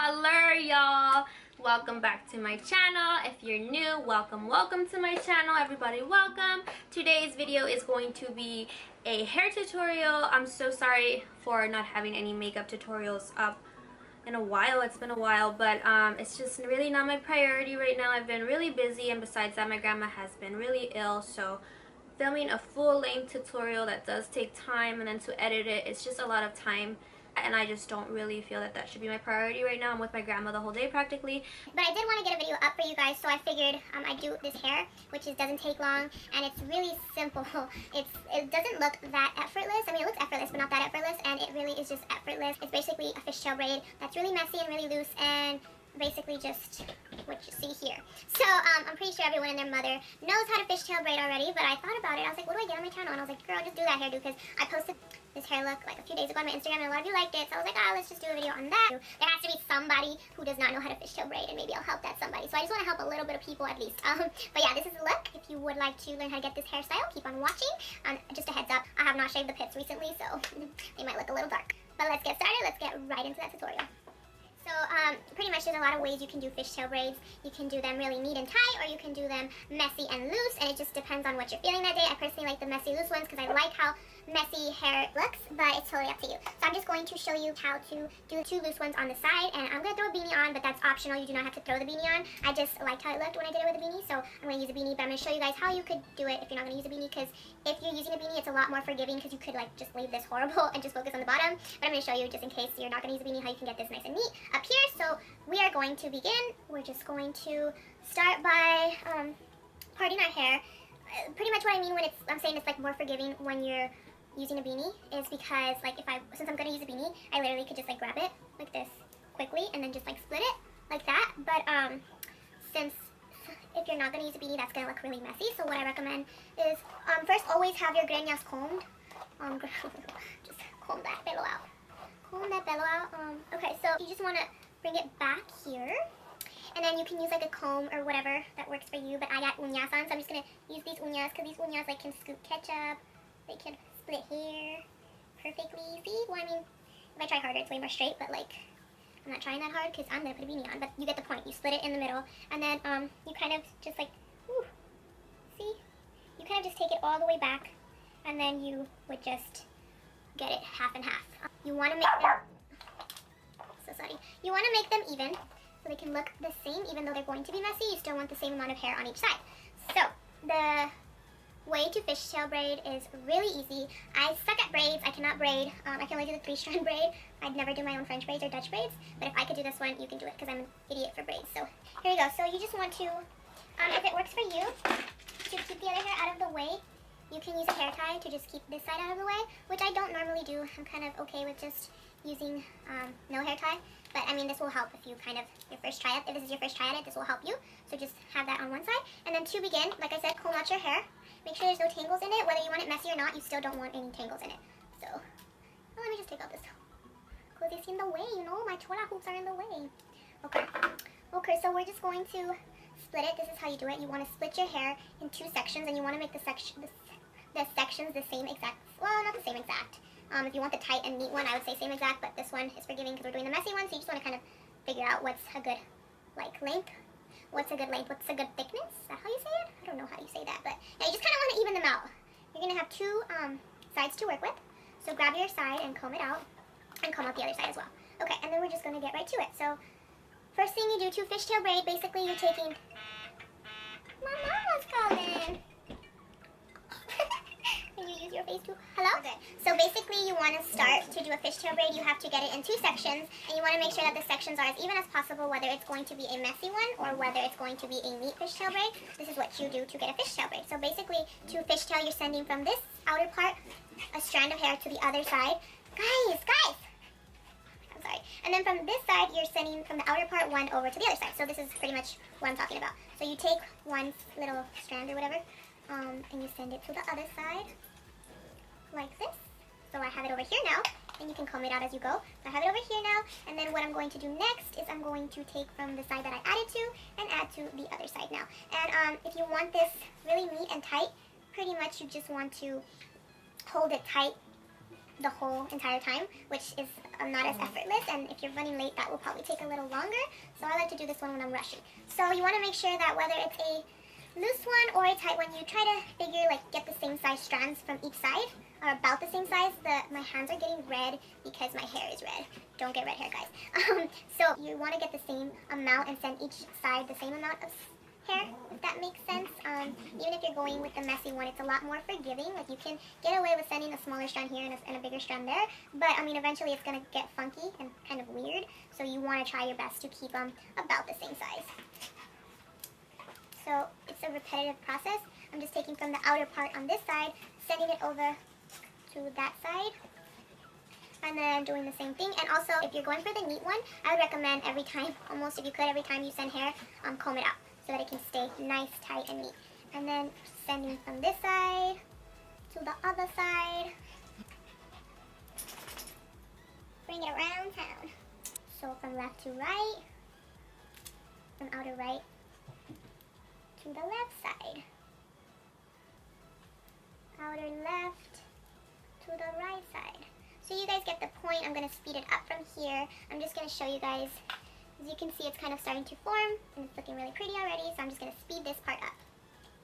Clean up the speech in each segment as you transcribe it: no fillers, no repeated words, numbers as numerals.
Hello y'all, welcome back to my channel. If you're new, welcome to my channel. Everybody welcome. Today's video is going to be a hair tutorial. I'm so sorry for not having any makeup tutorials up in a while. It's been a while, but it's just really not my priority right now. I've been really busy, and besides that, my grandma has been really ill, so filming a full-length tutorial, that does take time, and then to edit it, it's just a lot of time, and I just don't really feel that that should be my priority right now. I'm with my grandma the whole day practically. But I did want to get a video up for you guys, so I figured I'd do this hair, which doesn't take long, and it's really simple. It doesn't look that effortless. I mean, it looks effortless, but not that effortless, and it really is just effortless. It's basically a fishtail braid that's really messy and really loose, and basically just what you see here. So I'm pretty sure everyone and their mother knows how to fishtail braid already, but I thought about it. I was like, what do I get on my channel? And I was like, girl, just do that hairdo, because I posted this hair look like a few days ago on my Instagram, and a lot of you liked it, so I was like, let's just do a video on that. There has to be somebody who does not know how to fishtail braid, and maybe I'll help that somebody. So I just want to help a little bit of people at least. But yeah, this is the look. If you would like to learn how to get this hairstyle, keep on watching. Just a heads up, I have not shaved the pits recently, so they might look a little dark. But let's get started. Let's get right into that tutorial. So pretty much there's a lot of ways you can do fishtail braids. You can do them really neat and tight, or you can do them messy and loose, and it just depends on what you're feeling that day. I personally like the messy loose ones because I like how messy hair looks, but it's totally up to you. So I'm just going to show you how to do the two loose ones on the side, and I'm going to throw a beanie on, but that's optional. You do not have to throw the beanie on. I just liked how it looked when I did it with a beanie, so I'm going to use a beanie, but I'm going to show you guys how you could do it if you're not going to use a beanie, because if you're using a beanie, it's a lot more forgiving, because you could like just leave this horrible and just focus on the bottom. But I'm going to show you, just in case you're not going to use a beanie, how you can get this nice and neat up here. So we are going to begin. We're just going to start by parting our hair. Pretty much what I mean when I'm saying it's like more forgiving when you're using a beanie is because, like, since I'm going to use a beanie, I literally could just like grab it like this quickly and then just like split it like that. But since if you're not going to use a beanie, that's going to look really messy. So what I recommend is first always have your greñas combed. Just comb that bello out. Comb that bello out. Okay, so you just want to bring it back here, and then you can use like a comb or whatever that works for you, but I got uñas on, so I'm just going to use these uñas, because these uñas like can scoop ketchup, they can split hair perfectly. See? Well, I mean, if I try harder, it's way more straight, but like, I'm not trying that hard because I'm going to put a beanie on, but you get the point. You split it in the middle, and then you kind of just like, see? You kind of just take it all the way back, and then you would just get it half and half. You want to make them, you want to make them even, so they can look the same, even though they're going to be messy. You still want the same amount of hair on each side. So, the way to fishtail braid is really easy. I suck at braids. I cannot braid. I can only do the 3-strand braid. I'd never do my own French braids or Dutch braids, but if I could do this one, you can do it, because I'm an idiot for braids. So, here we go. So, you just want to, if it works for you, to keep the other hair out of the way, you can use a hair tie to just keep this side out of the way, which I don't normally do. I'm kind of okay with just using no hair tie, but I mean, this will help if you kind of, if this is your first try at it, this will help you. So just have that on one side, and then to begin, like I said, comb out your hair. Make sure there's no tangles in it. Whether you want it messy or not, you still don't want any tangles in it. So, let me just take out this, because it's in the way, you know, my chola hoops are in the way. Okay, so we're just going to split it. This is how you do it. You want to split your hair in 2 sections, and you want to make the sections the same exact, well, not the same exact. If you want the tight and neat one, I would say same exact, but this one is forgiving because we're doing the messy one, so you just want to kind of figure out what's a good, like, length. What's a good length? What's a good thickness? Is that how you say it? I don't know how you say that, but yeah, you just kind of want to even them out. You're going to have 2 sides to work with, so grab your side and comb it out, and comb out the other side as well. Okay, and then we're just going to get right to it. So, first thing you do to fishtail braid, basically you're taking, my mama's calling. Can you use your face too? Hello? Okay. So basically you want to start to do a fishtail braid, you have to get it in 2 sections, and you want to make sure that the sections are as even as possible, whether it's going to be a messy one or whether it's going to be a neat fishtail braid. This is what you do to get a fishtail braid. So basically, to fishtail, you're sending from this outer part a strand of hair to the other side. Guys! I'm sorry. And then from this side, you're sending from the outer part one over to the other side. So this is pretty much what I'm talking about. So you take one little strand or whatever, and you send it to the other side, like this. So I have it over here now, and you can comb it out as you go. So I have it over here now, and then what I'm going to do next is I'm going to take from the side that I added to and add to the other side now. And if you want this really neat and tight, pretty much you just want to hold it tight the whole entire time, which is not as effortless, and if you're running late, that will probably take a little longer. So I like to do this one when I'm rushing. So you want to make sure that whether it's a loose one or a tight one, you try to figure like get the same size strands from each side, or about the same size. My hands are getting red because my hair is red. Don't get red hair, guys. So you want to get the same amount and send each side the same amount of hair, if that makes sense. Even if you're going with the messy one, it's a lot more forgiving. Like you can get away with sending a smaller strand here and a bigger strand there, but I mean eventually it's going to get funky and kind of weird, so you want to try your best to keep them about the same size. So it's a repetitive process. I'm just taking from the outer part on this side, sending it over to that side, and then doing the same thing. And also, if you're going for the neat one, I would recommend every time, almost if you could, every time you send hair, comb it out so that it can stay nice, tight, and neat. And then sending from this side to the other side. Bring it around town. So from left to right, from outer right to the left side. Outer left to the right side. So you guys get the point. I'm going to speed it up from here. I'm just going to show you guys. As you can see, it's kind of starting to form, and it's looking really pretty already, so I'm just going to speed this part up.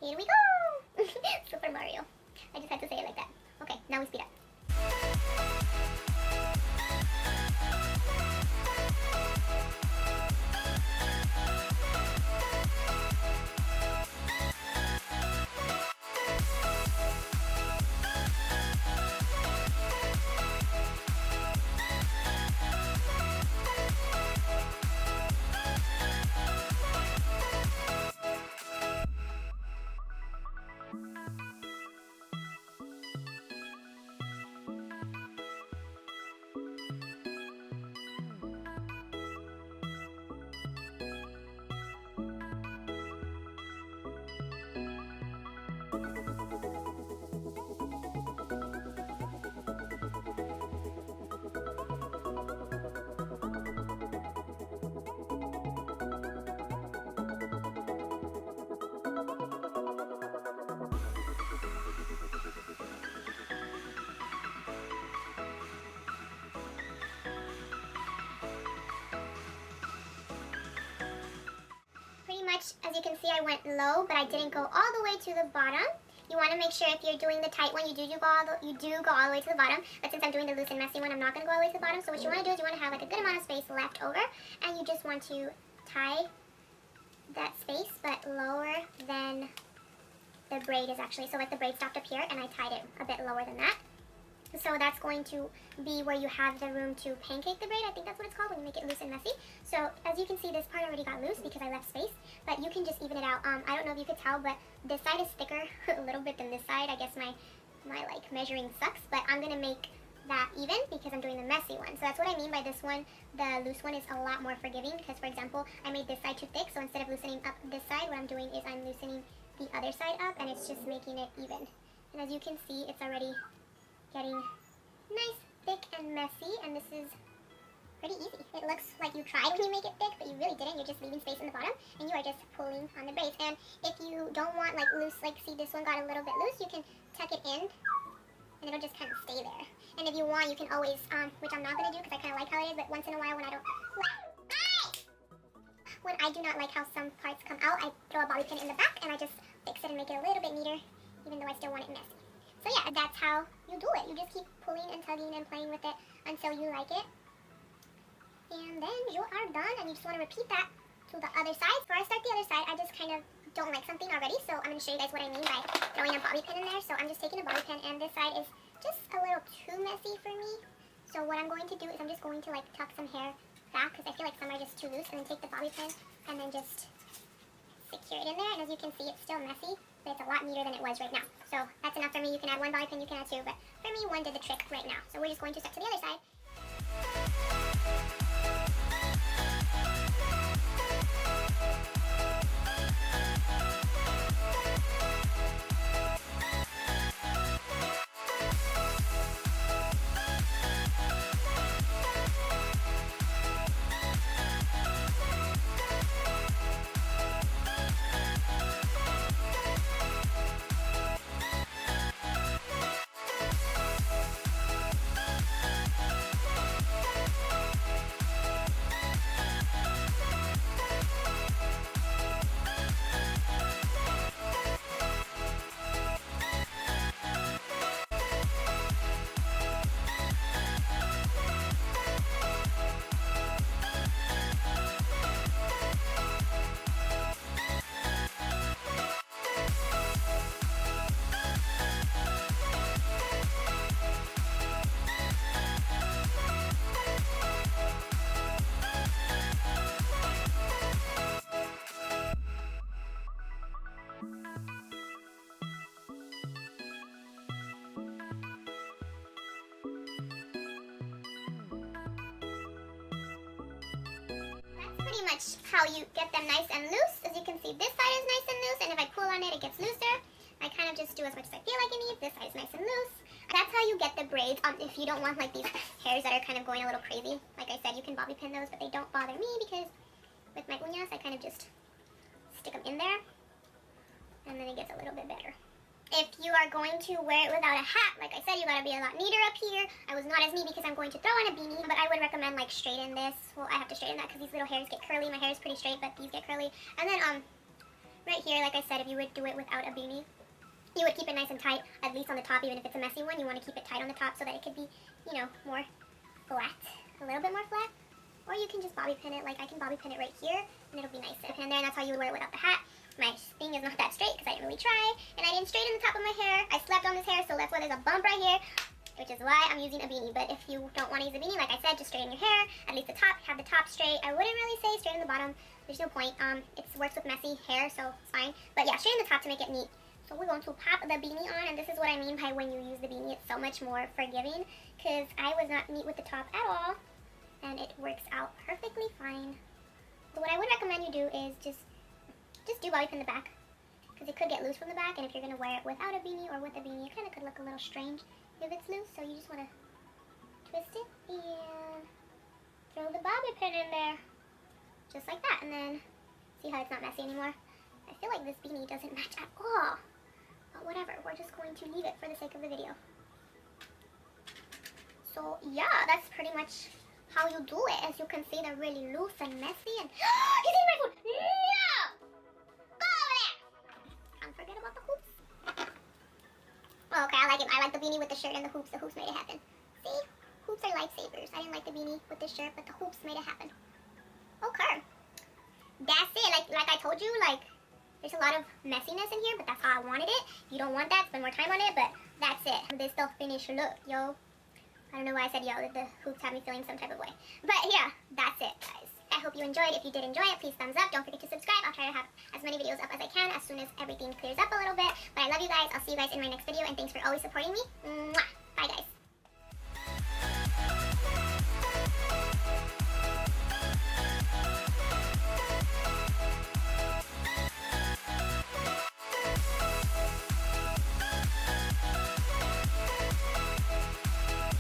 Here we go! Super Mario. I just had to say it like that. Okay, now we speed up. As you can see, I went low, but I didn't go all the way to the bottom. You want to make sure if you're doing the tight one, you do go all the way to the bottom. But since I'm doing the loose and messy one, I'm not going to go all the way to the bottom. So what you want to do is you want to have like a good amount of space left over, and you just want to tie that space, but lower than the braid is actually. So like the braid stopped up here, and I tied it a bit lower than that. So that's going to be where you have the room to pancake the braid. I think that's what it's called when you make it loose and messy. So as you can see, this part already got loose because I left space, but you can just even it out. I don't know if you could tell, but this side is thicker a little bit than this side. I guess my like measuring sucks, but I'm gonna make that even because I'm doing the messy one. So that's what I mean by this one. The loose one is a lot more forgiving because, for example, I made this side too thick, so instead of loosening up this side, what I'm doing is I'm loosening the other side up, and it's just making it even. And as you can see, it's already getting nice, thick, and messy, and this is pretty easy. It looks like you tried when you make it thick, but you really didn't. You're just leaving space in the bottom, and you are just pulling on the braids. And if you don't want like loose, like see this one got a little bit loose, you can tuck it in, and it'll just kind of stay there. And if you want, you can always, which I'm not going to do because I kind of like how it is, but once in a while when I do not like how some parts come out, I throw a bobby pin in the back, and I just fix it and make it a little bit neater, even though I still want it messy. So yeah, that's how you do it. You just keep pulling and tugging and playing with it until you like it. And then you are done, and you just want to repeat that to the other side. Before I start the other side, I just kind of don't like something already, so I'm going to show you guys what I mean by throwing a bobby pin in there. So I'm just taking a bobby pin, and this side is just a little too messy for me. So what I'm going to do is I'm just going to like tuck some hair back because I feel like some are just too loose, and then take the bobby pin and then just secure it in there. And as you can see, it's still messy, but it's a lot neater than it was right now. So that's enough for me. You can add one bobby pin, you can add two, but for me, one did the trick right now. So we're just going to step to the other side. much how you get them nice and loose. As you can see, this side is nice and loose, and if I pull on it, it gets looser. I kind of just do as much as I feel like it needs. This side is nice and loose. That's how you get the braids. If you don't want like these hairs that are kind of going a little crazy, like I said, you can bobby pin those, but they don't bother me because with my uñas, I kind of just stick them in there, and then it gets a little bit better. If you are going to wear it without a hat, like I said, you gotta be a lot neater up here. I was not as neat because I'm going to throw on a beanie, but I would recommend like straighten this. Well, I have to straighten that because these little hairs get curly. My hair is pretty straight, but these get curly. And then right here, like I said, if you would do it without a beanie, you would keep it nice and tight, at least on the top. Even if it's a messy one, you want to keep it tight on the top so that it could be, you know, more flat, a little bit more flat. Or you can just bobby pin it, like I can bobby pin it right here, and it'll be nice. And there, and that's how you would wear it without the hat. My thing is not that straight because I didn't really try, and I didn't straighten the top of my hair. I slept on this hair, so that's why there's a bump right here, which is why I'm using a beanie. But if you don't want to use a beanie, like I said, just straighten your hair, at least the top, have the top straight. I wouldn't really say straighten the bottom. There's no point. It works with messy hair, so it's fine. But yeah, straighten the top to make it neat. So we're going to pop the beanie on, and this is what I mean by when you use the beanie, it's so much more forgiving, because I was not neat with the top at all, and it works out perfectly fine. So what I would recommend you do is just do bobby pin the back, because it could get loose from the back, and if you're going to wear it without a beanie or with a beanie, it kind of could look a little strange if it's loose, so you just want to twist it and throw the bobby pin in there, just like that, and then see how it's not messy anymore. I feel like this beanie doesn't match at all, but whatever, we're just going to leave it for the sake of the video. So yeah, that's pretty much how you do it. As you can see, they're really loose and messy, and he's eating my food! No! Go over there! Don't forget about the hoops. Oh, okay, I like it. I like the beanie with the shirt and the hoops. The hoops made it happen. See? Hoops are lifesavers. I didn't like the beanie with the shirt, but the hoops made it happen. Okay. That's it. Like I told you, like, there's a lot of messiness in here, but that's how I wanted it. If you don't want that, spend more time on it, but that's it. This the finished look, yo. I don't know why I said yo. The hoops have me feeling some type of way. But yeah, that's it, guys. I hope you enjoyed. If you did enjoy it, please thumbs up. Don't forget to subscribe. I'll try to have as many videos up as I can as soon as everything clears up a little bit. But I love you guys. I'll see you guys in my next video, and thanks for always supporting me. Mwah!